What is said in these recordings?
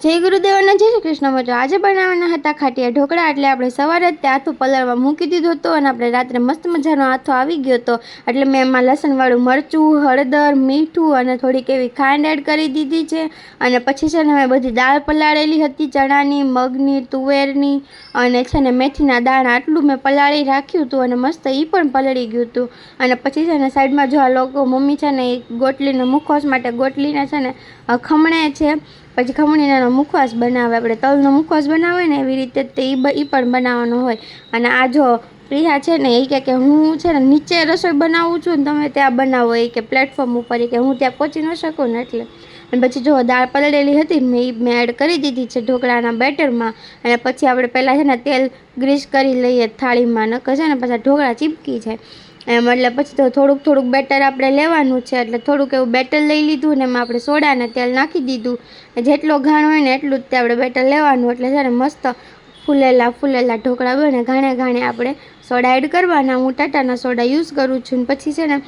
જય ગુરુદેવ અને જય શ્રી કૃષ્ણ મિત્રો। આજે બનાવવાના હતા ખાટિયા ઢોકળા। એટલે આપણે સવારે જ આથું પલાળવા મૂકી દીધું હતું અને આપણે રાત્રે મસ્ત મજાનો આથો આવી ગયો હતો। એટલે મેં એમાં લસણવાળું મરચું, હળદર, મીઠું અને થોડીક એવી ખાંડ એડ કરી દીધી છે। અને પછી છે ને મેં બધી દાળ પલાળેલી હતી, ચણાની, મગની, તુવેરની અને છે ને મેથીના દાણા, આટલું મેં પલાળી રાખ્યું હતું અને મસ્ત એ પણ પલળી ગયું હતું। અને પછી છે ને સાઈડમાં જો આ લોકો મમ્મી છે ને એ ગોટલીને મુખવાસ માટે ગોટલીને છે ને ખમણે છે, પછી ખમણીનો મુખવાસ બનાવે, આપણે તલનો મુખવાસ બનાવે ને એવી રીતે તે એ પણ બનાવવાનો હોય। અને આ જો પ્રિયા છે ને એ કે હું છે ને નીચે રસોઈ બનાવું છું ને તમે ત્યાં બનાવો, એ કે પ્લેટફોર્મ ઉપર, કે હું ત્યાં પહોંચી ન શકું ને એટલે। અને પછી જો દાળ પલળેલી હતી મેં એડ કરી દીધી છે ઢોકળાના બેટરમાં। અને પછી આપણે પહેલાં છે ને તેલ ગ્રીસ કરી લઈએ થાળીમાં, નકર છે ને પછી ઢોકળા ચીપકી જાય એમ। એટલે પછી તો થોડુંક બેટર આપણે લેવાનું છે, એટલે થોડુંક એવું બેટર લઈ લીધું ને એમાં આપણે સોડા ને તેલ નાખી દીધું। જેટલો ઘાણ હોય ને એટલું જ તે આપણે બેટર લેવાનું, એટલે છે ને મસ્ત ફૂલેલા ઢોકળા બને। ઘાણે આપણે સોડા એડ કરવાના, હું ટાટાના સોડા યુઝ કરું છું। ને પછી છે ને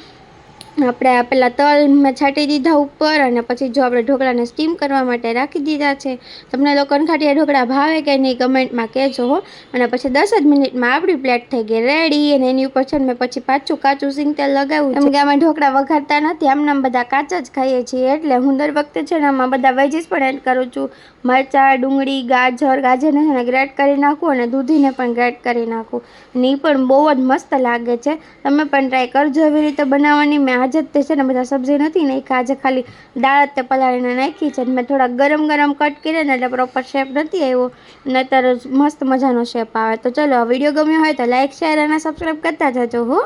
આપણે પેલા તલ મેં છાંટી દીધા ઉપર, અને પછી જો આપણે ઢોકળાને સ્ટીમ કરવા માટે રાખી દીધા છે। તમને લોકોને ખાટિયા ઢોકળા ભાવે કે નહીં કમેન્ટમાં કહેજો હો। અને પછી 10 જ મિનિટમાં આપણી પ્લેટ થઈ ગઈ રેડી। અને એની ઉપર છે ને મેં પછી પાછું કાચું સિંગ તેલ લગાવ્યું, કેમ કે અમે ઢોકળા વઘારતા નથી, આમ બધા કાચા જ ખાઈએ છીએ। એટલે હું દર વખતે છે ને આમાં બધા વેજીસ પણ એડ કરું છું, મરચાં, ડુંગળી, ગાજરને છે ને ગ્રેટ કરી નાખું અને દૂધીને પણ ગ્રેટ કરી નાખું, અને એ પણ બહુ જ મસ્ત લાગે છે। તમે પણ ટ્રાય કરજો એવી રીતે બનાવવાની। મેં આજે જ તે છે ને બધા સબ્જી નથી નાખી, આજે ખાલી દાળ જ તે પલાળીને નાખી છે। મેં થોડા ગરમ કટ કર્યા ને એટલે પ્રોપર શેપ નથી આવ્યો, નહીંતર મસ્ત મજાનો શેપ આવે। તો ચલો, આ વિડીયો ગમ્યો હોય તો લાઈક, શેર અને સબસ્ક્રાઈબ કરતા જજો હો।